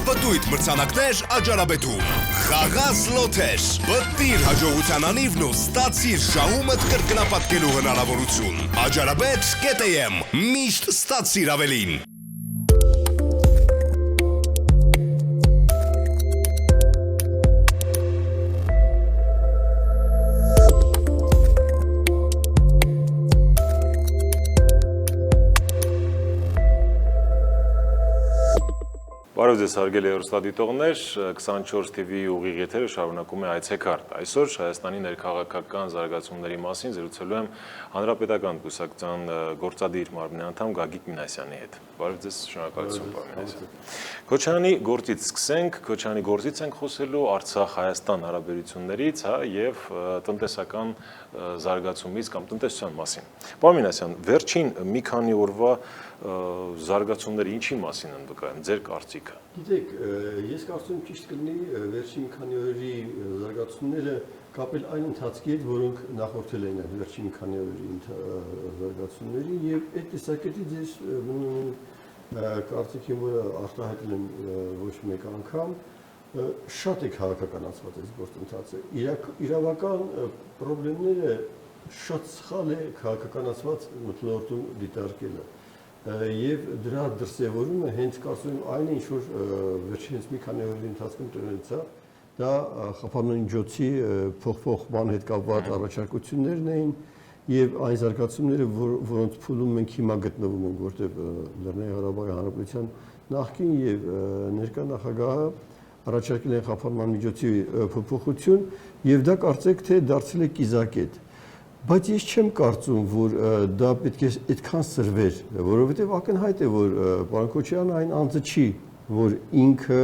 Անապտույտ մրցանակներ Աջարաբեդում։ Խաղազ լոթեր։ Բտիր հաջողության անիվն ու ստացիր շահումդ կրկնապատկելու հնարավորություն։ Աջարաբեդ.am միշտ ստացիր ավելին։ Բարև ձեզ հարգելի հեռուստադիտողներ, 24 TV ուղիղ եթերը շարունակում է Այցեքարտ։ Այսօր Հայաստանի ներքաղաքական զարգացումների մասին զրուցելու եմ Հանրապետական կուսակցության գործադիր մարմնի անդամ Գագիկ Մինասյանի հետ։ Բարև ձեզ, շնորհակալություն, պարոն Մինասյան։ Քոչարյանի գործից սկսենք, Քոչարյանի գործից ենք խոսելու Արցախ-Հայաստան հարաբերություններից, եւ տնտեսական զարգացումից կամ տնտեսության մասին։ Պարոն Մինասյան, վերջին մի քանի օրվա զարգացումները ինչի մասին են վկայում, ձեր կարծիքը։ Գիտեք, ես կարծում եմ ճիշտ կլինի վերջին քանի օրերի զարգացումները կապել այն ընթացքի հետ, որոնք նախորդել էին այդ վերջին քանի օրերի զարգացումների, եւ այդ տեսակետից ես կարծիքին, որը արտահայտել եմ ոչ մեկ անգամ, շատ է քաղաքականացված այս գործընթացը։ Իրավական խնդիրները շատ սխալ է քաղաքականացված մթնոլորտում դիտարկելը։ Եվ դրա դրսևորումը հենց կարծում եմ այն է, ինչ որ վերջինս մի քանի օրերի ընթացքում տնեցավ, դա խափանման միջոցի փոխփոխման հետ կապված առաջարկություններն էին եւ այն զարգացումները, որոնց փուլում մենք հիմա գտնվում ենք, որտեղ Լեռնային Ղարաբաղի Հանրապետության նախկին եւ ներկա նախագահը առաջարկել են խափանման միջոցի փոփոխություն եւ դա կարծեք թե դարձել է կիզակետ։ Բայց ես չեմ կարծում, որ դա պետք է այդքան սրվեր, որովհետև ակնհայտ է, որ պարոն Քոչարյանը այն անձը չի, որ ինքը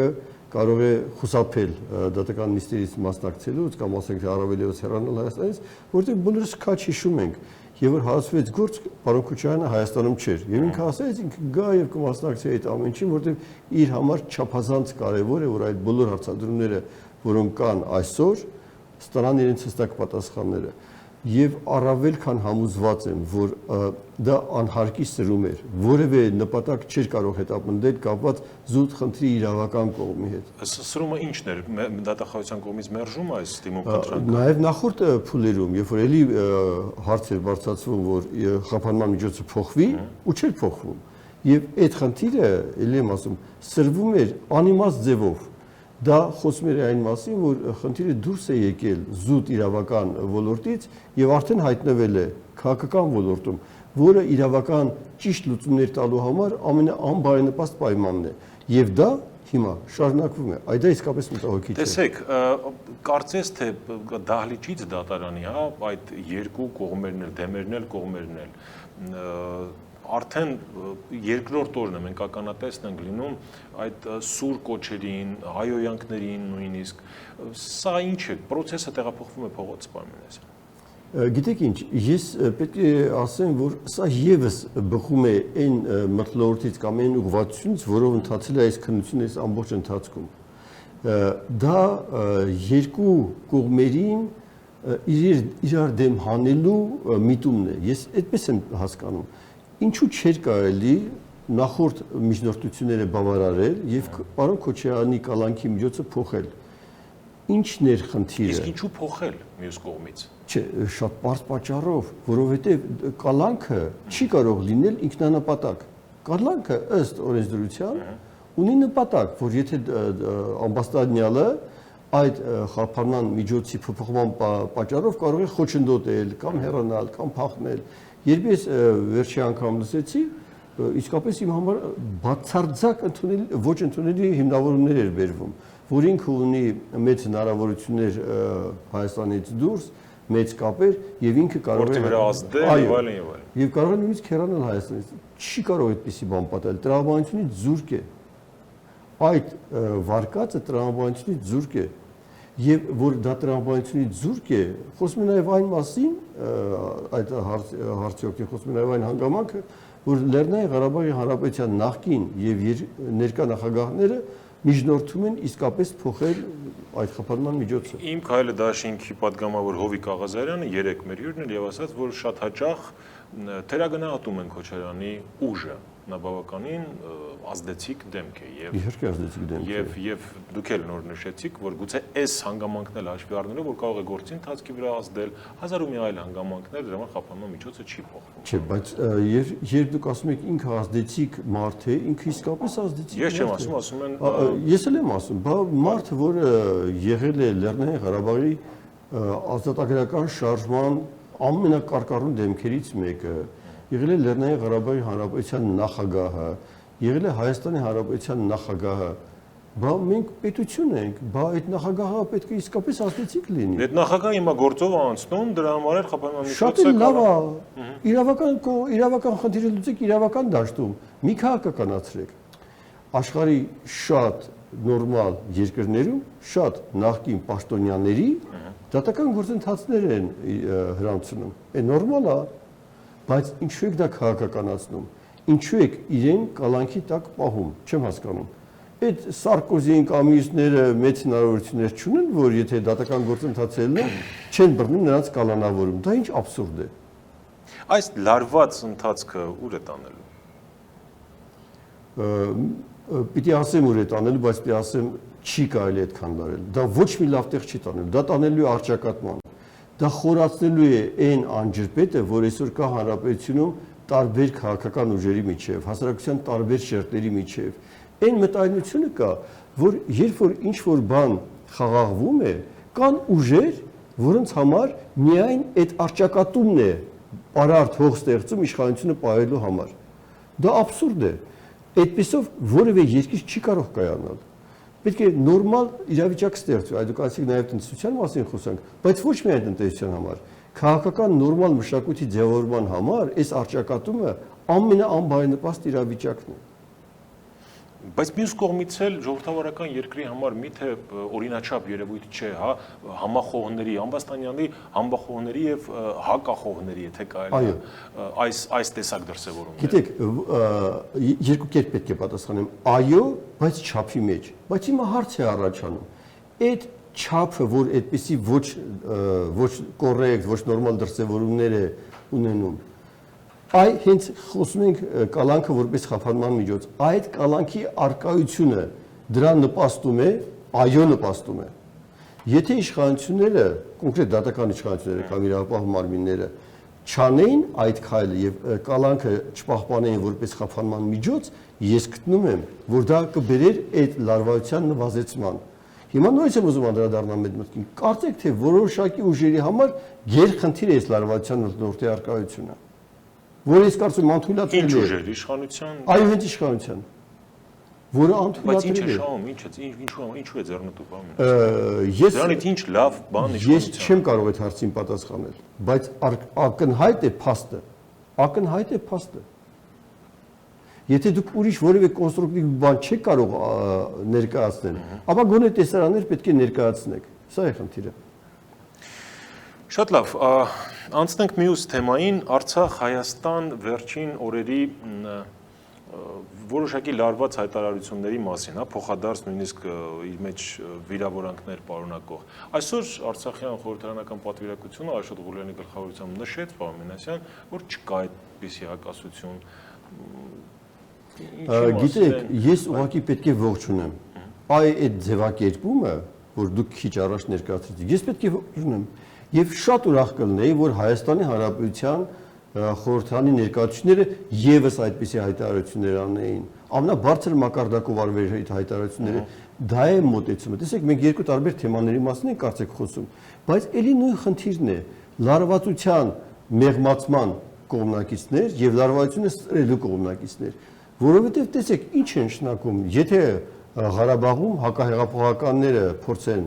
կարող է խուսափել դատական նիստերից մասնակցելուց կամ ասենք թե առավել ևս հեռանալ Հայաստանից, որտեղ բոլորս քաչ հիշում ենք, եւ որ հասվեց գործ, պարոն Քոչարյանը Հայաստանում չէր, եւ ինքը ասեց ինքը գա եւ կմասնակցի այդ ամեն ինչին, որտեղ իր համար չափազանց կարեւոր է, որ այդ բոլոր հարցադրումները, որոնք կան այսօր, ստանան իրենց հստակ պատասխանները։ Եվ առավել քան համոզված եմ, որ դա անհարկի սրում էր, որևէ նպատակ չէր կարող հետապնդել կապված զուտ խնդրի իրավական կողմի հետ։ Սրումը ի՞նչն էր, դատախազության կողմից մերժում այս դիմում խնդրանքը։ Նաև նախորդ փուլերում, երբ որ էլի հարց էր բարձրացվում, որ խափանման միջոցը փոխվի, ու չէր փոխվում։ Եվ այդ խնդիրը, էլի եմ ասում, սրվում էր անիմաստ ձևով։ Դա խոսում էր այն մասին, որ խնդիրը դուրս է եկել զուտ իրավական ոլորտից եւ արդեն հայտնվել է քաղաքական ոլորտում, որը իրավական ճիշտ լուծումներ տալու համար ամենաանբարենպաստ պայմանն է։ Եվ դա հիմա շարունակվում է։ Այդ իսկապես մտահոգիչ է։ Տեսեք, կարծես թե դահլիճից դատարանի, հա, այդ երկու կողմերն էլ, դեմերն էլ, կողմերն էլ արդեն երկրորդ օրն է մենք ականատեսն ենք լինում այդ սուր կոչերին, հայոյանքներին նույնիսկ, սա ինչ է, պրոցեսը տեղափոխվում է փողոց, պարոն Մինասյան։ Գիտեք ինչ, ես պետք է ասեմ, որ սա եւս բխում է այն մթնոլորտից կամ այն ուղղվածությունից, որով ընթացել է այս քննությունն այս ամբողջ ընթացքում։ Դա երկու կողմերին իրար դեմ հանելու միտումն է։ Ես այդպես եմ հասկանում։ Ինչու չէր կարելի նախորդ միջնորդությունները բավարարել եւ պարոն Քոչարյանի կալանքի միջոցը փոխել։ Ինչն էր խնդիրը։ Իսկ ինչու փոխել մյուս կողմից։ Չէ, շատ པարզ պատճառով, որովհետեւ կալանքը չի կարող լինել ինքնանպատակ։ Կալանքը ըստ օրենսդրության ունի նպատակ, որ եթե ամբաստանյալը այդ խափանման միջոցի փոփոխման պատճառով կարող է խոչընդոտել կամ հեռանալ կամ փախնել։ Երբ ես վերջի անգամ լսեցի, իսկապես իմ համար բացարձակ ոչ ընդունելի հիմնավորումներ էր բերվում, որ ինքը ունի մեծ հնարավորություններ Հայաստանից դուրս, մեծ կապեր եւ ինքը կարող է ազդել եւ այլն եւ այլն։ Եվ կարող է նույնիսկ հեռանալ Հայաստանից։ Չի կարող այդպիսի բան պատահել, տրամաբանությունից զուրկ է։ Այդ վարկածը տրամաբանությունից զուրկ է։ Եվ որ դա տրամաբանությունից զուրկ է, խոսում է նաև այն մասին, այդ հարցի օգտին խոսում է նաև այն հանգամանքը, որ Լեռնային Ղարաբաղի Հանրապետության նախկին եւ ներկա նախագահները միջնորդում են իսկապես փոխել այդ խափանման միջոցը։ Իմ քայլը դաշինքի պատգամավոր Հովիկ Աղազարյանը երեք մեր հյուրն էր եւ ասաց, որ շատ հաճախ թերագնահատում են Քոչարյանի ուժը նա բավականին ազդեցիկ դեմք է Իհարկե ազդեցիկ դեմք է։ Եվ դուք էլ նոր նշեցիք, որ գուցե այս հանգամանքն էլ հաշվի առնելով, որ կարող է գործի ընթացքի վրա ազդել, հազար ու մի այլ հանգամանքներ, դրա համար խափանման միջոցը չի փոխվում։ Չէ, բայց երբ դուք ասում եք ինքը ազդեցիկ մարդ է, ինքը իսկապես ազդեցիկ Ես չեմ ասում, ասում են Ես էլ եմ ասում, բա մարդը, որը եղել է Լեռնային Ղարաբաղի ազատագրական շարժման ամենակարկառուն դեմքերից մեկը, եղել է Լեռնային Ղարաբաղի Հանրապետության նախագահը, եղել է Հայաստանի Հանրապետության նախագահը, բա մենք պետություն ենք, բա այդ նախագահը պետք է իսկապես ազդեցիկ լինի։ Այդ նախագահը հիմա գործով է անցնում, դրա համար էլ խափանման Շատ միջոցը լավ է, իրավական խնդիրը լուծեք իրավական դաշտում, մի քաղաքականացրեք։ Աշխարհի շատ նորմալ երկրներում շատ նախկին պաշտոնյաների դատական գործընթացներ են հրանցնում։ Է նորմալ է, բայց ինչու եք դա քաղաքականացնում։ Ինչու եք իրեն կալանքի տակ պահում, չեմ հասկանում։ Այդ Սարկոզիին կամ մյուսները մեծ հնարավորություններ չունեն, որ եթե դատական գործընթացը չեն բռնում նրանց կալանավորում։ Դա ինչ աբսուրդ է։ Այս լարված ընթացքը ուր է տանելու։ Պիտի ասեմ ուր է տանելու, բայց պիտի ասեմ չի կարելի այդքան լարել։ Դա ոչ մի լավ տեղ չի տանելու։ Դա տանելու է առճակատման։ Դա խորացնելու է այն անջրպետը, որ այսօր կա հանրապետությունում տարբեր քաղաքական ուժերի միջև, հասարակության տարբեր շերտերի միջև։ Այն մտայնությունը կա, որ երբ որ ինչ որ բան խաղաղվում է, կան ուժեր, որոնց համար միայն այդ առճակատումն է պարարտ հող ստեղծում իշխանությունը պահելու համար։ Դա աբսուրդ է։ Այդպեսով որևէ երկիր չի կարող կայանալ։ Պետք է նորմալ իրավիճակ ստեղծվի, այդուք ասեք նաև տնտեսության մասին խոսանք, բայց ոչ միայն տնտեսության համար։ Քաղաքական նորմալ մշակույթի ձևավորման համար այս առճակատումը ամենաանբարենպաստ իրավիճակն է։ Բայց մյուս կողմից էլ ժողովրդավարական երկրի համար միթե օրինաչափ երևույթ չէ, հա, համախոհների, Ամբաստանյանի համախոհների եւ հակախոհների, եթե կարելի այս տեսակ դրսևորումներ։ Գիտեք, երկու կերպ պետք է պատասխանեմ։ Այո, բայց չափի մեջ։ Բայց հիմա հարց է առաջանում։ Այդ չափը, որ այդպեսի ոչ կոռեկտ, ոչ նորմալ դրսևորումներ է ունենում, այ հենց խոսում ենք կալանքը որպես խափանման միջոց, այդ կալանքի արկայությունը դրա նպաստում է, այո նպաստում է։ Եթե իշխանությունները, կոնկրետ դատական իշխանությունները կամ իրավապահ մարմինները չանեին այդ քայլը եւ կալանքը չպահպանեին որպես խափանման միջոց, ես գտնում եմ, որ դա կբերեր այդ լարվածության նվազեցման։ Հիմա նույնիսկ եմ ուզում անդրադառնալ այդ մտքին։ Կարծեք թե որոշակի ուժերի համար գերխնդիր է այս լարվածության նորտի արկայությունը, որը ես կարծում եմ անթույլատրել է։ Ինչ ուժեր իշխանության։ Այո, հենց իշխանության, որը անթույլատրել է։ Բայց ինչ է շահում, ինչու է ձեռնտու բանը։ Դրանից ինչ լավ բան իշխանության։ Ես չեմ կարող այդ հարցին պատասխանել, բայց ակնհայտ է փաստը։ Ակնհայտ է փաստը։ Եթե դուք ուրիշ որևէ կոնստրուկտիվ բան չեք կարող ներկայացնել, ապա գոնե տեսարաններ պետք է ներկայացնեք։ Սա է խնդիրը։ Շատ լավ, անցնենք մյուս թեմային, Արցախ-Հայաստան վերջին օրերի որոշակի լարված հայտարարությունների մասին, փոխադարձ նույնիսկ իր մեջ վիրավորանքներ պարունակող։ Այսօր Արցախյան խորհրդարանական պատվիրակությունը Աշոտ Ղուլյանի գլխավորությամբ նշեց, պարոն Մինասյան, որ չկա այդպիսի հակասություն։ Գիտեք, ես ուղղակի պետք է ողջունեմ։ Այդ ձևակերպումը, որ դուք քիչ առաջ ներկայացրեցիք, ես պետք է ողջունեմ։ Եվ շատ ուրախ կլինեի, որ Հայաստանի Հանրապետության խորհրդարանի ներկայացուցիչները եւս այդպիսի հայտարարություններ անեին։ Ամենաբարձր մակարդակով արվեր այդ հայտարարությունները։ Դա է մոտեցումը։ Տեսեք, մենք երկու տարբեր թեմաների մասին ենք կարծեք խոսում, բայց ելի նույն խնդիրն է՝ լարվածության մեղմացման կողմնակիցներ եւ լարվածությունը ստրելու կողմնակիցներ, որովհետեւ տեսեք, ինչ են շնակում, եթե Ղարաբաղում հակահեղափոխականները փորձեն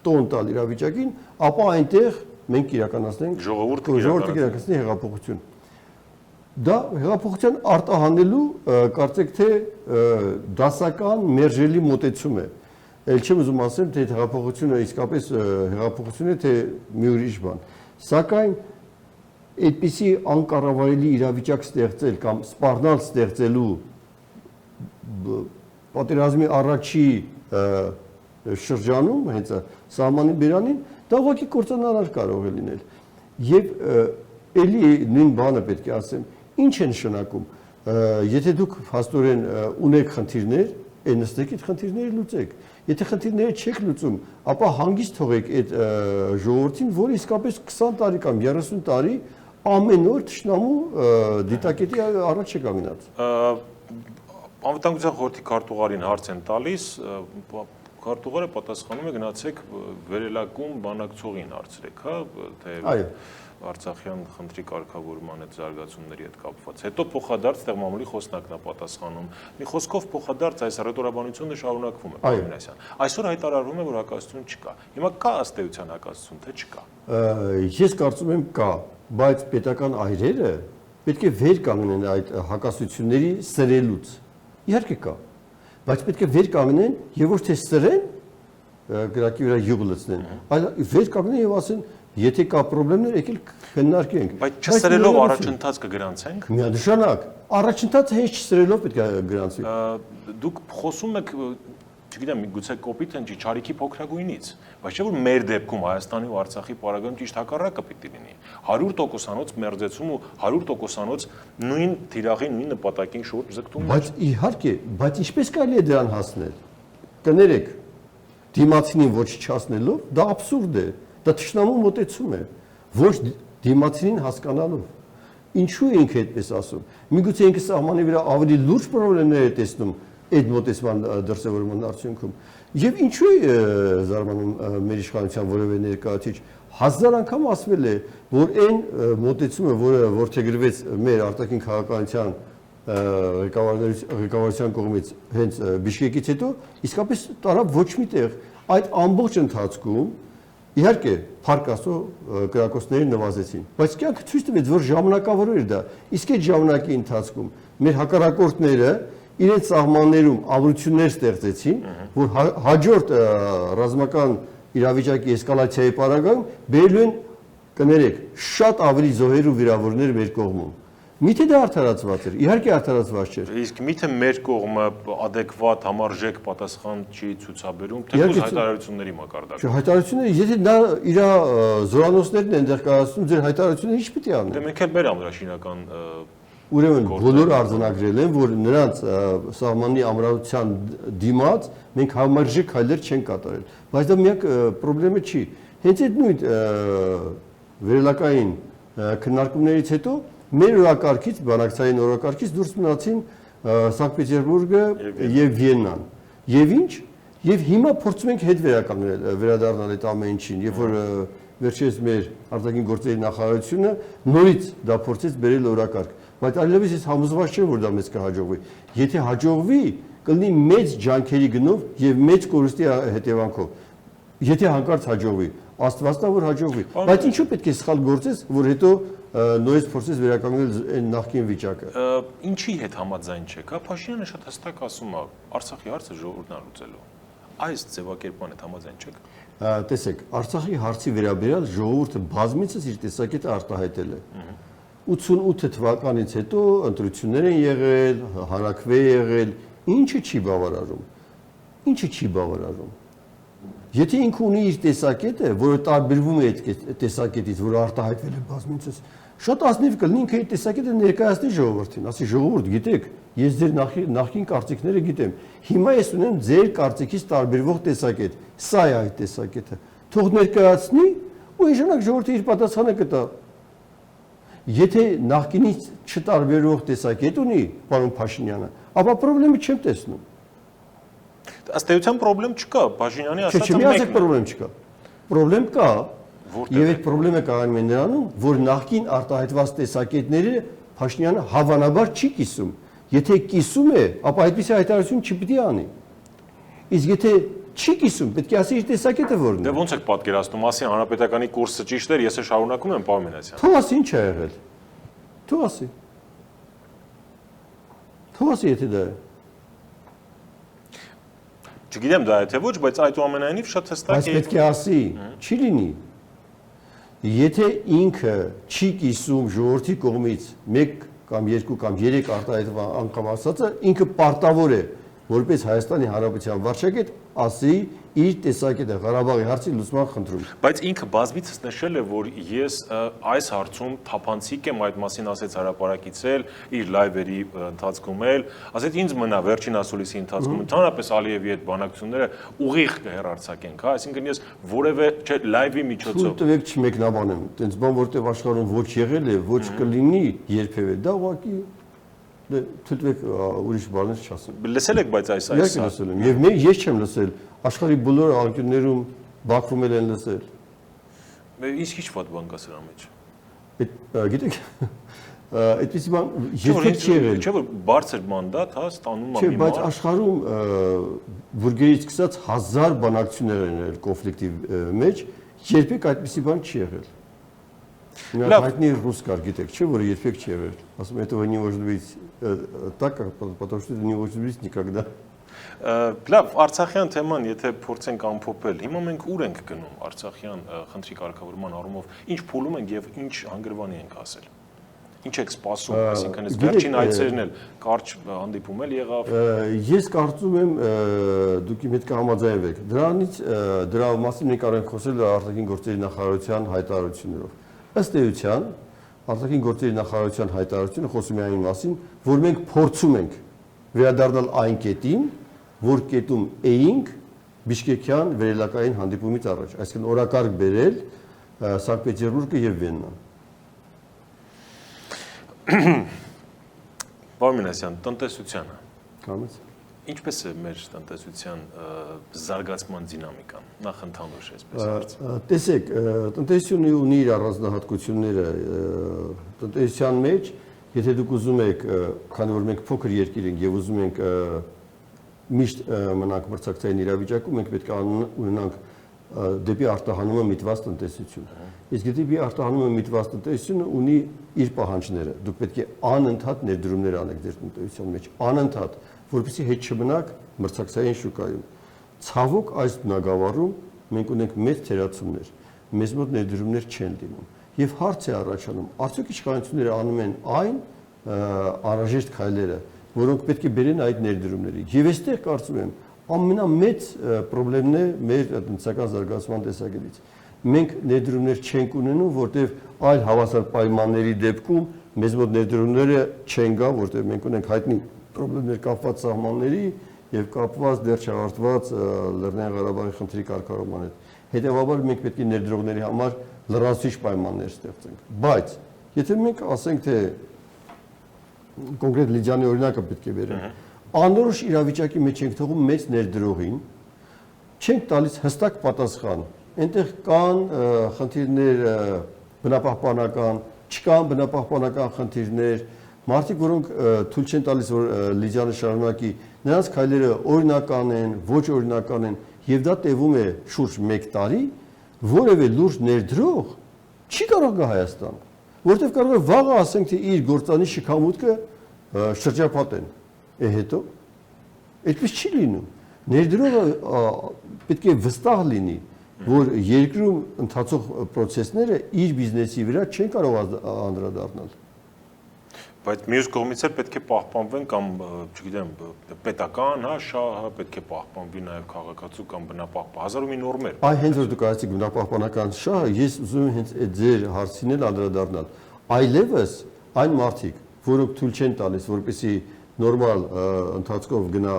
տոն տալ իրավիճակին, ապա այնտեղ մենք իրականացնենք ժողովուրդը իրականացնի հեղափոխություն։ Դա հեղափոխության արտահանելու կարծեք թե դասական մերժելի մոտեցում է։ Էլ չեմ ուզում ասեմ, թե հեղափոխությունը իսկապես հեղափոխություն է, թե մի ուրիշ բան։ Սակայն այդպիսի անկառավարելի իրավիճակ ստեղծել կամ սպառնալ ստեղծելու պատերազմի առաջի շրջանում, հենց սահմանի բերանին, դա ուղղակի կործանարար կարող է լինել։ Եվ էլի նույն բանը պետք է ասեմ, ինչ է նշանակում։ Եթե դուք հաստորեն ունեք խնդիրներ, այն նստեք այդ խնդիրները լուծեք։ Եթե խնդիրները չեք լուծում, ապա հանգիստ թողեք այդ ժողովրդին, որը իսկապես 20 տարի կամ 30 տարի ամեն օր թշնամու դիտակետի առաջ է կանգնած։ Անվտանգության խորհրդի քարտուղարին հարց են տալիս, քարտուղարը պատասխանում է գնացեք վերելակում բանակցողին հարցրեք, հա, թե Արցախյան խնդրի կարգավորման այդ զարգացումների հետ կապված։ Հետո փոխադարձ տեղ մամուլի խոսնակն է պատասխանում։ Մի խոսքով փոխադարձ այս ռետորաբանությունը շարունակվում է, Պարմենասյան։ Այսօր հայտարարվում է, որ հակասություն չկա։ Հիմա կա ըստ էության հակասություն, թե չկա։ Ես կարծում եմ կա, բայց պետական այրերը պետք է վեր կանգնեն այդ հակասությունների սրելուց։ Իհարկե կա, բայց պետք է վեր կանգնեն եւ ոչ թե սրեն, գրակի վրա յուղ լցնեն, այլ վեր կանգնեն եւ ասեն Եթե կա խնդիրներ, եկել քննարկենք։ Բայց չսրելով առաջընթաց կգրանցենք։ Միանշանակ, առաջընթացը հենց չսրելով պետք է գրանցվի։ Դուք խոսում եք, չգիտեմ, միգուցե կոպիտ են, ճարիքի փոքրագույնից, բայց չէ՞ որ մեր դեպքում Հայաստանի ու Արցախի պարագայում ճիշտ հակառակը պիտի լինի։ 100%-անոց մերձեցում ու 100%-անոց նույն թիրախի, նույն նպատակին շուրջ ձգտում։ Բայց իհարկե, բայց ինչպես կարելի է դրան հասնել։ Կներեք, դիմացինին ոչ չհասնելով, դա աբսուրդ է։ Դա թշնամու մոտեցում է, ոչ դիմացին հասկանալով։ Ինչու է ինքը այդպես ասում։ Միգուցե ինքը սահմանի վրա ավելի լուրջ խնդիրներ է տեսնում այդ մոտեցման դրսևորման արդյունքում։ Եվ ինչու է զարմանում մեր իշխանության որևէ ներկայացուցիչ 1000 անգամ ասվել է, որ այն մոտեցումը, որը որդեգրվեց մեր արտաքին քաղաքականության ղեկավարության կողմից հենց Բիշկեկից հետո, իսկապես տարավ ոչ մի տեղ։ Այդ ամբողջ ընթացքում Իհարկե, փառք Աստծո, կրակոցները նվազեցին, բայց կյանքը ցույց տվեց, որ ժամանակավոր էր դա։ Իսկ այդ ժամանակի ընթացքում մեր հակառակորդները իրենց սահմաններում ամրություններ ստեղծեցին, որ հաջորդ ռազմական իրավիճակի էսկալացիայի պարագայում բերելու են, կներեք, շատ ավելի զոհեր ու վիրավորներ մեր կողմում։ Միթե դա արդարացված էր, իհարկե արդարացված չէր։ Իսկ միթե մեր կողմը adekvat համարժեք պատասխան չի ցուցաբերում, թեկուզ հայտարարությունների մակարդակով։ Հայտարարությունները, եթե նա իր զորանոցներն են դեռ կայացնում, ձեր հայտարարությունները ինչ պիտի անեն։ Դե մենք էլ մեր ամրաշինական Ուրեմն բոլորը արձանագրել են, որ նրանց սահմանի ամրացության դիմաց մենք համարժեք քայլեր չեն կատարել։ Բայց դա միակ խնդրեմը չի։ Հենց այդ նույն վերելակային քննարկումներից հետո մեր օրակարգից, բանակցային օրակարգից դուրս մնացին Սանկտ Պետերբուրգը եւ Վիեննան։ Եվ ինչ? Եվ հիմա փորձում ենք հետ վերադառնալ այդ ամեն ինչին, երբ որ վերջերս մեր արտաքին գործերի նախարարությունը նորից դա փորձեց բերել օրակարգ։ Բայց այլևս ես համոզված չեմ, որ դա մեզ կհաջողվի։ Եթե հաջողվի, կլինի մեծ ջանքերի գնով եւ մեծ կորստի հետևանքով։ Եթե հանկարծ հաջողվի, Աստվածն է որ հաջողվի։ Բայց ինչու պետք է սխալ գործես, որ հետո նույնիսկ փորձես վերականգնել այն նախկին վիճակը։ Ինչի հետ համաձայն չեք, հա? Փաշինյանը շատ հստակ ասում է, Արցախի հարցը ժողովուրդն է լուծելու։ Այս ձևակերպման հետ համաձայն չեք։ Տեսեք, Արցախի հարցի վերաբերյալ ժողովուրդը բազմիցս իր տեսակետը արտահայտել է։ 88 թվականից հետո ընտրություններ են եղել, հանրաքվե եղել, ինչը չի բավարարում։ Ինչը չի բավարարում։ Եթե ինքը ունի իր տեսակետը, որը տարբերվում է այդ տեսակետից, որը արտահայտվել է բազմիցս, շատ ազնիվ կլինի ինքը այդ տեսակետը ներկայացնի ժողովրդին, ասի ժողովուրդ, գիտեք, ես ձեր նախկին կարծիքները գիտեմ։ Հիմա ես ունեմ ձեր կարծիքից տարբերվող տեսակետ։ Սա է այդ տեսակետը։ Թող ներկայացնի ու ինժանակ ժողովուրդը իր պատասխանը կտա։ Եթե նախկինից չտարբերվող տեսակետ ունի պարոն Փաշինյանը, ապա խնդրեմը չեմ տեսնում։ Ըստ էության խնդրեմ չկա, Փաշինյանի ասածը մեկն է։ Չէ, խնդրեմ չկա։ Խնդրեմ կա։ Որտե՞ղ։ Եվ այդ խնդրեմը կայանում է նրանում, որ նախկին արտահայտված տեսակետները Փաշինյանը հավանաբար չի կիսում։ Եթե կիսում է, ապա այդպիսի հայտարարություն չպիտի անի։ Իսկ եթե չի կիսում, պետք է ասի իր տեսակետը որն է։ Դե ո՞նց եք պատկերացնում, ասի հանրապետականի կուրսը ճիշտ էր, ես է շարունակում եմ Պարմենասյան։ Թող ասի ինչ է եղել։ Թող ասի։ Թող ասի եթե դա է։ Չգիտեմ դա է թե ոչ, բայց այդուամենայնիվ շատ հստակ է։ Բայց պետք է ասի, չի լինի։ Եթե ինքը չի կիսում ժողովրդի կողմից 1 կամ 2 կամ 3 արտահայտված անգամ ասածը, ինքը պարտավոր է որպես Հայաստանի Հանրապետության վարչագետ ասի իր տեսակետը Ղարաբաղի հարցի լուծման խնդրում։ Բայց ինքը բազմիցս նշել է, որ ես այս հարցում թափանցիկ եմ, այդ մասին ասեց հրապարակից էլ, իր լայվերի ընթացքում էլ, ասեց ինձ մնա վերջին ասուլիսի ընթացքում ընդհանրապես Ալիևի հետ բանակցությունները ուղիղ կհեռարձակենք, հա, այսինքն ես որևէ լայվի միջոցով Տվեք չմեկնաբանեմ, տենց բան որտեղ աշխարհում ոչ եղել է, ոչ կլինի երբևէ, դա ուղղակի թույլտվեք ուրիշ բաներ չասեմ։ լսել եք, բայց այս Իհարկե լսել եմ, եւ ես չեմ լսել, աշխարհի բոլոր անկյուններում Բաքվում են լսել։ Ինչ քիչ ված բան կա սրա մեջ։ Գիտեք, այդպեսի բան երբեք չի եղել։ Չէ՞ որ բարձր մանդատ, հա, ստանում է Չէ, մի բայց մարդ։ աշխարհում բուրգերից սկսած 1000 բանակցություններ են եղել կոնֆլիկտի մեջ, երբեք այդպեսի բան չի եղել։ Նա հայտնի ռուս կար, գիտեք, չէ՞ որ երբեք չի եղել։ Ասում եմ, этого не может быть так, потому что это не может быть никогда։ Լավ, Արցախյան թեման, եթե փորձենք ամփոփել, հիմա մենք ուր ենք գնում Արցախյան խնդրի կարգավորման առումով, ինչ փուլում ենք եւ ինչ հանգրվանի ենք ասել։ Ինչ եք սպասում, այսինքն այս վերջին այցերն էլ կարճ հանդիպում էլ եղավ։ Ես կարծում եմ դուք իմ հետ կհամաձայնվեք։ Դրա մասին մենք կարող ենք խոսել արտաքին գործերի նախարարության հայտարարություններով։ Ըստ էության, արտաքին գործերի նախարարության հայտարարությունը խոսում է այն մասին, որ մենք փորձում ենք վերադառնալ այն կետին, որ կետում էինք Բիշկեկյան վերելակային հանդիպումից առաջ, այսինքն օրակարգ բերել Սանկտ Պետերբուրգը եւ Վիեննան։ Պարոն Մինասյան, տնտեսությանը։ Կամից։ Ինչպես է մեր տնտեսության զարգացման դինամիկան, նախ ընդհանուր այսպես հարց։ Տեսեք, տնտեսությունը ունի իր առանձնահատկությունները տնտեսության մեջ, եթե դուք ուզում եք, քանի որ մենք փոքր երկիր ենք եւ ուզում ենք միշտ մնանք մրցակցային իրավիճակում, մենք պետք է ունենանք դեպի արտահանումը միտված տնտեսություն։ Իսկ դեպի արտահանումը միտված տնտեսությունը ունի իր պահանջները։ Դուք պետք է անընդհատ ներդրումներ անեք ձեր տնտեսության մեջ, անընդհատ, որպեսզի հետ չմնաք մրցակցային շուկայում։ Ցավոք այս բնագավառում մենք ունենք մեծ թերացումներ, մեզ մոտ ներդրումներ չեն լինում։ Եվ հարց է առաջանում, արդյոք իշխանությունները անում են այն անհրաժեշտ քայլերը, որոնք պետք է բերեն այդ ներդրումների։ Եվ այստեղ կարծում եմ ամենամեծ խնդիրն է մեր տնտեսական զարգացման տեսակետից։ Մենք ներդրումներ չենք ունենում, որտեղ այլ հավասար պայմանների դեպքում մեզ մոտ ներդրումները չեն գա, որտեղ մենք ունենք հայտնի խնդիրներ կապված սահմանների եւ կապված դեռ չավարտված Լեռնային Ղարաբաղի խնդրի կարգավորման հետ։ Հետևաբար մենք պետք է ներդրողների համար լրացուցիչ պայմաններ ստեղծենք։ Բայց եթե մենք ասենք թե կոնկրետ Լիջանի օրինակը պետք է վերենք, անորոշ իրավիճակի մեջ ենք թողում մեծ ներդրողին, չենք տալիս հստակ պատասխան։ Այնտեղ կան խնդիրներ բնապահպանական, չկան բնապահպանական խնդիրներ, մարդիկ, որոնք թույլ չեն տալիս, որ Լիջանը շարունակի, նրանց քայլերը օրինական են, ոչ օրինական են, եւ դա տևում է շուրջ 1 տարի, որևէ լուրջ ներդրող չի կարող գա Հայաստան, որտեղ կարող է վաղը ասենք թե իր գործանի շքամուտքը շրջապատեն։ Հետո այդպես չի լինում։ Ներդրողը պետք է վստահ լինի, որ երկրում ընթացող process-ները իր բիզնեսի վրա չեն կարող անդրադառնալ։ Բայց մյուս կողմից էլ պետք է պահպանվեն կամ, չգիտեմ, պետական, հա, շահը պետք է պահպանվի նաև քաղաքացու կամ բնապահպան, հազար ու մի նորմեր։ Այ հենց որ դուք ասացիք բնապահպանական շահը, ես ուզում եմ հենց այդ ձեր հարցին էլ անդրադառնալ։ Այլևս այն մարդիկ, որոնք թույլ չեն տալիս, որպեսզի նորմալ ընթացքով գնա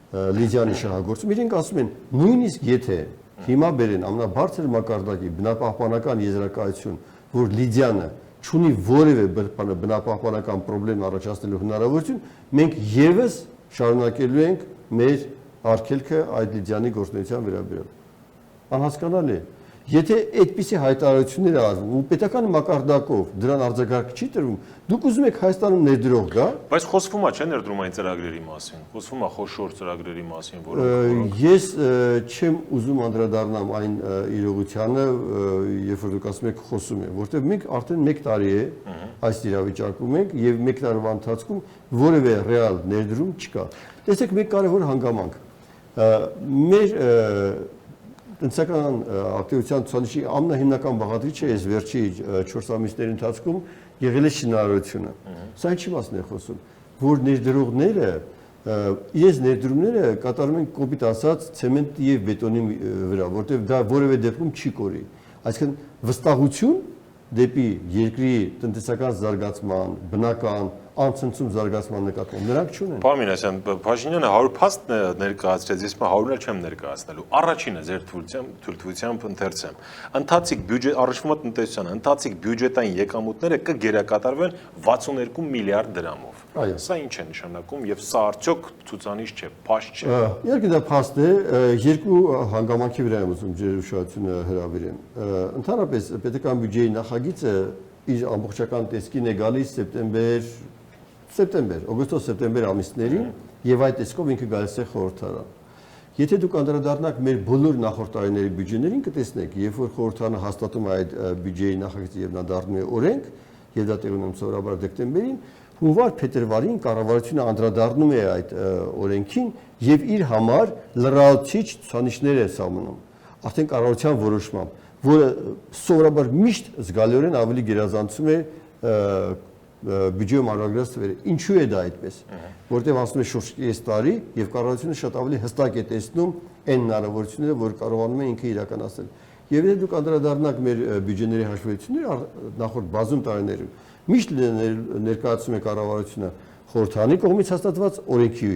Լիջանի շահագործում, իրենք ասում են, նույնիսկ եթե հիմա բերեն ամենաբարձր մակարդակի բնապահպանական եզրակացություն, որ Լիջանը չունի որևէ բնապահպանական խնդրեմ առաջացնելու հնարավորություն, մենք եւս շարունակելու ենք մեր արգելքը այդ Լիջանի գործունեության վերաբերյալ։ Անհասկանալի է։ Եթե այդպիսի հայտարարություններ արվում ու պետական մակարդակով դրան արձագանք չի տրվում, դուք ուզում եք Հայաստանում ներդրող գա։ Բայց խոսվում է, չէ՞, ներդրումային ծրագրերի մասին։ Խոսվում է խոշոր ծրագրերի մասին, որոնք Ես չեմ ուզում անդրադառնամ այն իրողությանը, երբ որ դուք ասում եք խոսում է, որտեղ մենք արդեն 1 տարի է այս իրավիճակում ենք եւ 1 տարվա ընթացքում որևէ ռեալ ներդրում չկա։ Տեսեք, մեկ կարևոր հանգամանք։ Մեր տնտեսական ակտիվության ցուցանիշի ամենահիմնական բաղադրիչը այս վերջի 4 ամիսների ընթացքում եղել է շինարարությունը։ Սա ինչի մասն է խոսում, որ ներդրողները իրենց ներդրումները կատարում են կոպիտ ասած ցեմենտի եւ բետոնի վրա, որտեղ դա որևէ դեպքում չի կորի։ Այսինքն վստահություն դեպի երկրի տնտեսական զարգացման, բնական, անցնցում զարգացման նկատմամբ նրանք չունեն։ Պարոն Մինասյան, Փաշինյանը 100 փաստ ներկայացրեց, ես 100-ը չեմ ներկայացնելու։ Առաջինը ձեր թույլտվությամբ ընթերցեմ։ Ընթացիկ բյուջետ առնչվում է տնտեսությանը, ընթացիկ բյուջետային եկամուտները կգերակատարվեն 62 միլիարդ դրամով։ Սա ինչ է նշանակում եւ սա արդյոք ցուցանիշ չէ, փաստ չէ։ Իհարկե դա փաստ է, երկու հանգամանքի վրա եմ ուզում ձեր ուշադրությունը հրավիրեմ։ Ընդհանրապես պետական բյուջեի նախագիծը իր ամբողջական տեսքին է գալիս օգոստոս-սեպտեմբեր ամիսներին եւ այդ տեսքով ինքը գալիս է խորհրդարան։ Եթե դուք անդրադառնաք մեր բոլոր նախորդ տարիների բյուջեներին կտեսնեք, երբ որ խորհրդարանը հաստատում է այդ բյուջեի նախագիծը եւ նա դառնում է օրենք, եւ դա տեղի ունենում սովորաբար դեկտեմբերին, հունվար-փետրվարին կառավարությունը անդրադառնում է այդ օրենքին եւ իր համար լրացուցիչ ցուցանիշներ է սահմանում։ Արդեն կառավարության որոշմամբ, որը սովորաբար միշտ զգալիորեն ավելի գերազանցում է բյուջեում արագրած թվերը։ Ինչու է դա այդպես։ Որտեղ ասում է շուրջ 3 տարի եւ կառավարությունը շատ ավելի հստակ է տեսնում այն հնարավորությունները, որ կարողանում է ինքը իրականացնել։ Եվ եթե դուք անդրադառնաք մեր բյուջեների հաշվետվությունները նախորդ բազում տարիներում, միշտ ներկայացում է կառավարությունը խորհրդարանի կողմից հաստատված օրենքի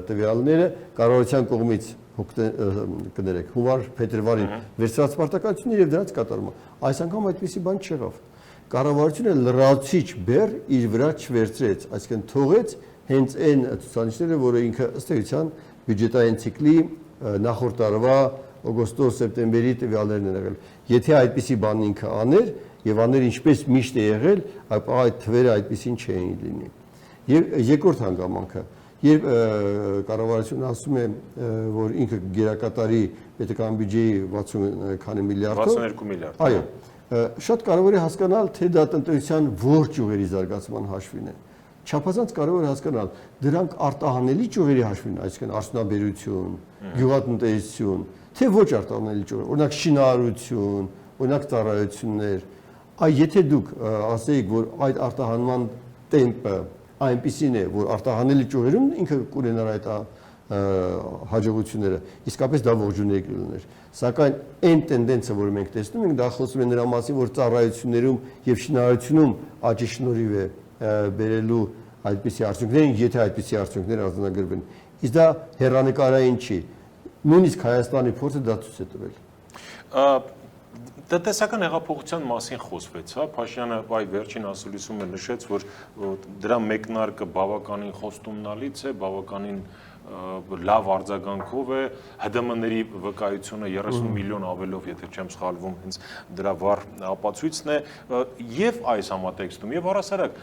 տվյալները, կառավարության կողմից կներեք հունվար-փետրվարին վերցրած պարտականությունները եւ դրանց կատարումը։ Այս անգամ այդպիսի բան չեղավ։ Կառավարությունը լրացուցիչ բեռ իր վրա չվերցրեց, այսինքն թողեց հենց այն ցուցանիշները, որը ինքը ըստ էության բյուջետային ցիկլի նախորդ տարվա օգոստոս-սեպտեմբերի տվյալներն են եղել։ Եթե այդպիսի բան ինքը աներ եւ աներ ինչպես միշտ է եղել, այդ թվերը այդպեսին չէին լինի։ Եվ երկրորդ հանգամանքը, երբ կառավարությունը ասում է, որ ինքը գերակատարի պետական բյուջեի 60 քանի միլիարդով, 62 միլիարդ։ Այո, շատ կարևոր է հասկանալ, թե դա տնտեսության ողջ ճյուղերի զարգացման հաշվին է։ Չափազանց կարևոր է հասկանալ, դրանք արտահանելի ճյուղերի հաշվին, այսինքն արդյունաբերություն, գյուղատնտեսություն, թե ոչ արտահանելի ճյուղեր, օրինակ շինարարություն, օրինակ ծառայություններ։ Եթե դուք ասեիք, որ այդ արտահանման տեմպը այնպիսին է, որ արտահանելի ճյուղերում ինքը կունենար այդ հաջողությունները, իսկապես դա ողջունելի կլիներ։ Սակայն այն տենդենսը, որը մենք տեսնում ենք, դա խոսում է նրա մասին, որ ծառայություններում եւ շինարարությունում աճի շնորհիվ է բերելու այդպիսի արդյունքներին, եթե այդպիսի արդյունքներ արձանագրվեն։ Իսկ դա հեռանկարային չի։ Նույնիսկ Հայաստանի փորձը դա ցույց է տվել։ Տնտեսական հեղափոխության մասին խոսվեց, հա, Փաշինյանը այ վերջին ասուլիսում նշեց, որ դրա մեկնարկը բավականին խոստումնալից է, բավականին լավ արձագանքով է, ՀԴՄ-ների վկայությունը 30 միլիոն ավելով, եթե չեմ սխալվում, հենց դրա վառ ապացույցն է, եւ այս համատեքստում, եւ առասարակ,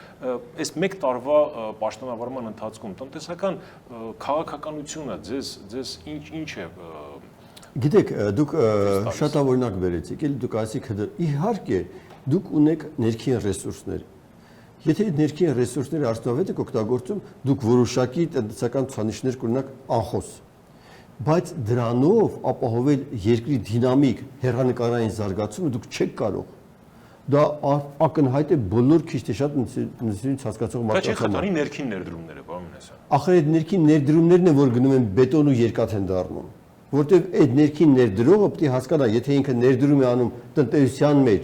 այս մեկ տարվա պաշտոնավարման ընթացքում տնտեսական քաղաքականությունը ձեզ ինչ է։ Գիտեք, դուք շատ օրինակ բերեցիք, էլի դուք ասիք, իհարկե դուք ունեք ներքին ռեսուրսներ։ Եթե ներքին ռեսուրսները արդյունավետ եք օգտագործում, դուք որոշակի տնտեսական ցուցանիշներ կունենաք անխոս։ Բայց դրանով ապահովել երկրի դինամիկ հեռանկարային զարգացումը դուք չեք կարող։ Դա ակնհայտ է բոլոր քիչ թե շատ նույնիսկ հասկացող մարդկանց համար։ Դա չի խթանի ներքին ներդրումները, պարոն Մինասյան։ Ախր այդ ներքին ներդրումներն են, որ գնում են բետոն ու երկաթ են դառնում։ Որտեւ այդ ներքին ներդրողը պետք է հասկանա, եթե ինքը ներդրում է անում տնտեսության մեջ,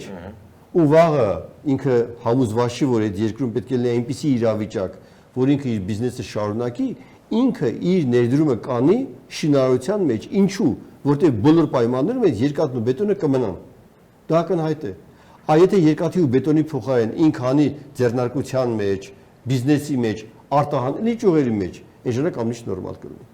ու վաղը ինքը համոզվաշի, որ այդ երկրում պետք է լինի այնպիսի իրավիճակ, որ ինքը իր բիզնեսը շարունակի, ինքը իր ներդրումը կանի շինարարության մեջ, ինչու, որտեւ բոլոր պայմաններում այդ երկաթն ու բետոնը կմնան։ Դա ակնհայտ է։ Եթե երկաթի ու բետոնի փոխարեն ինքը անի ձեռնարկության մեջ, բիզնեսի մեջ, արտահանելի ճյուղերի մեջ, այն ժամանակ ամենից նորմալ կլինի։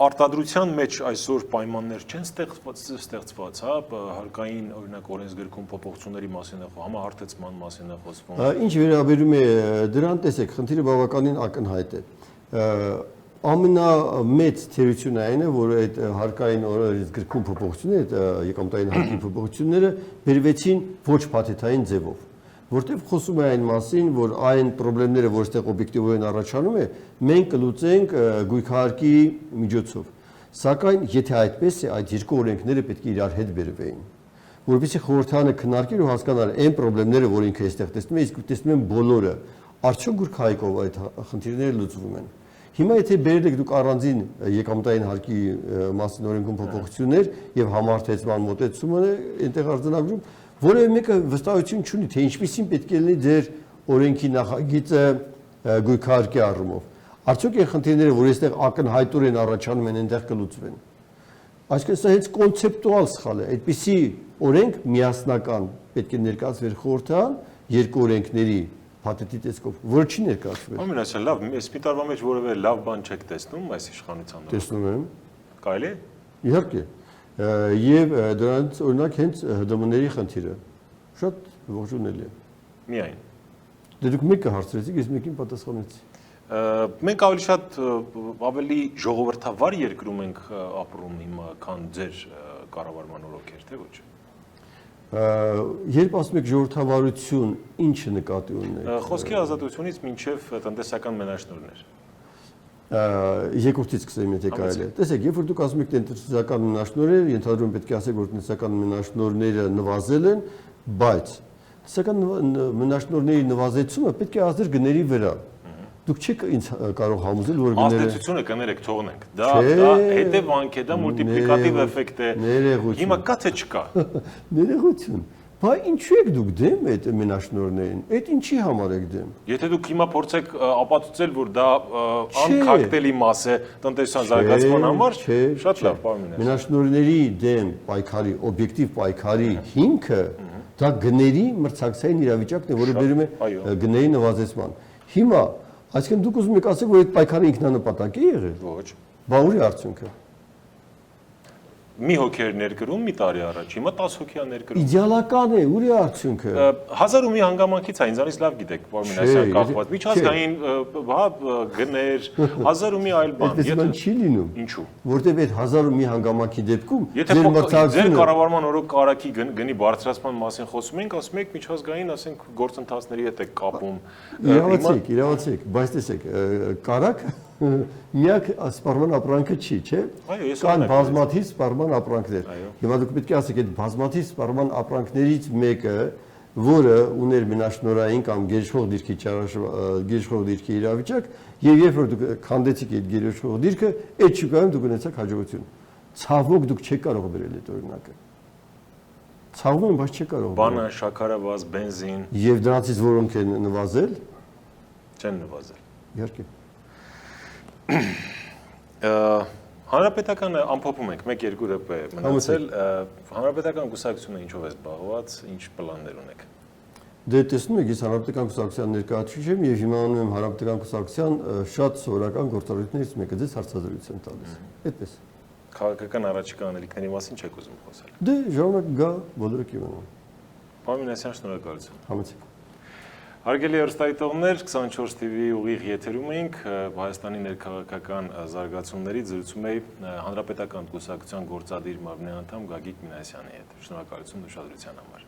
Արտադրության մեջ այսօր պայմաններ չեն ստեղծված, հա, հարկային օրինակ օրենսգրքում փոփոխությունների մասին է խոսվում, համահարթեցման մասին է խոսվում։ Ինչ վերաբերում է դրան, տեսեք, խնդիրը բավականին ակնհայտ է։ Ամենամեծ թերությունը այն է, որ այդ հարկային օրենսգրքում փոփոխությունները, այդ եկամտային հարկի փոփոխությունները բերվեցին ոչ փաթեթային ձևով, որտեղ խոսում է այն մասին, որ այն խնդիրները, որ այստեղ օբյեկտիվորեն առաջանում է, մենք կլուծենք գույքահարկի միջոցով։ Սակայն եթե այդպես է, այդ երկու օրենքները պետք է իրար հետ բերվեին, որովհետեւ խորհրդարանը քննարկել ու հասկանալ այն խնդիրները, որ ինքը այստեղ տեսնում է, իսկ տեսնում են բոլորը, Արդյոք գուրքայքով այդ խնդիրները լուծվում են։ Հիմա եթե բերել եք դուք առանձին եկամտային հարկի մասին օրենքում փոփոխություններ եւ համարտեցման մոտեցումը այնտեղ արձանագրում, որևէ մեկը վստահություն չունի, թե ինչպեսին պետք է լինի ձեր օրենքի նախագիծը գույքարկի առումով։ Արդյոք այն խնդիրները, որ այստեղ ակնհայտորեն առաջանում են, այնտեղ կլուծվեն։ Այսինքն սա հենց կոնցեպտուալ սխալ է։ Այդպիսի օրենք միասնական պետք է ներկայացվեր խորհրդան երկու օրենքների փաթեթի տեսքով, որը չի ներկայացվել։ Ամենասա լավ, այս պիտարվա մեջ որևէ լավ բան չեք տեսնում այս իշխանության դեմ։ Տեսնում եմ։ Կարելի է։ Իհարկե։ Եվ դրանից օրինակ հենց ՀԴՄ-ների խնդիրը շատ ողջունելի է։ Միայն։ Դե դուք մեկը հարցրեցիք, ես մեկին պատասխանեցի։ Մենք ավելի շատ ավելի ժողովրդավար երկրում ենք ապրում հիմա, քան ձեր կառավարման օրոքեր, թե ոչ։ Երբ ասում եք ժողովրդավարություն, ի՞նչը նկատի ունեք։ Խոսքի ազատությունից մինչև տնտեսական մենաշնորհներ։ Երկրորդից սկսեմ, եթե կարելի է։ Տեսեք, երբ որ դուք ասում եք տնտեսական մենաշնորհներ, ենթադրում պետք է ասեք, որ տնտեսական մենաշնորհները նվազել են, բայց տնտեսական մենաշնորհների նվազեցումը պետք է ազդեր գների վրա։ Դուք չեք ինձ կարող համոզել, որ գները ազդեցությունը կներեք թողնենք։ Դա հետևանք է, դա մուլտիպլիկատիվ էֆեկտ է։ Հիմա կա թե չկա։ Ներողություն։ Բա ինչու եք դուք դեմ այդ մենաշնորհներին։ Այդ ինչի համար եք դեմ։ Եթե դուք հիմա փորձեք ապացուցել, որ դա անքակտելի մաս է տնտեսության զարգացման համար, շատ լավ, պարոն։ Մենաշնորհների դեմ պայքարի, օբյեկտիվ պայքարի հիմքը դա գների մրցակցային իրավիճակն է, որը բերում է գների նվազեցման։ Հիմա այսինքն դուք ուզում եք ասեք, որ այդ պայքարը ինքնանպատակ է եղել։ Ոչ։ Բա ո՞ւր է արդյունքը։ Մի հոգի ներկրում մի տարի առաջ, հիմա 10 հոգի է ներկրում։ Իդեալական է, ո՞ւր է արդյունքը։ 1000-ի հանգամանքից է, ինձանից լավ գիտեք, պարոն Մինասյան, կապված։ Միջազգային հա գներ, 1000-ի այլ բան։ Այդպես բան չի լինում։ Ինչու։ Որտեւ այդ 1000-ի հանգամանքի դեպքում ձեր կառավարման օրոք կարակի գնի բարձրացման մասին խոսում ենք, ասում եք միջազգային, ասենք, գործընթացների հետ եք կապում։ Իրավացեք, բայց տեսեք, կարակ միակ սպառման ապրանքը չի, չէ՞։ Կան բազմաթիվ սպառման ապրանքներ։ Հիմա դուք պետք է ասեք, այդ բազմաթիվ սպառման ապրանքներից մեկը, որը ուներ մենաշնորհային կամ գերիշխող դիրքի իրավիճակ, եւ երբ որ դուք քանդեցիք այդ գերիշխող դիրքը, այդ շուկայում դուք ունեցաք հաջողություն։ Ցավոք դուք չեք կարող բերել այդ օրինակը։ Ցավում եմ, բայց չեք կարող։ Բանան, շաքարավազ, բենզին։ Եվ դրանցից որոնք են նվազել։ Չեն նվազել։ Իհարկե։ Հանրապետականը ամփոփում ենք 1-2 րոպե մնացել, հանրապետական կուսակցությունը ինչով է զբաղված, ինչ պլաններ ունեք։ Դե տեսնում եք, ես հանրապետական կուսակցության ներկայացուցիչ եմ եւ հիմա անում եմ հանրապետական կուսակցության շատ սովորական գործառույթներից մեկը, դες հարցազրույց եմ տալիս։ Այդպես։ Քաղաքական առաջիկա անելիքների մասին չեք ուզում խոսել։ Դե ժամանակ գա, բոլորը կիմանան։ Պարոն Մինասյան, շնորհակալություն։ Համեցեք։ Հարգելի հեռուստադիտողներ, 24 TV ուղիղ եթերում ենք, Հայաստանի ներքաղաքական զարգացումներից զրուցում էի Հանրապետական կուսակցության գործադիր մարմնի անդամ Գագիկ Մինասյանի հետ։ Շնորհակալություն ուշադրության համար։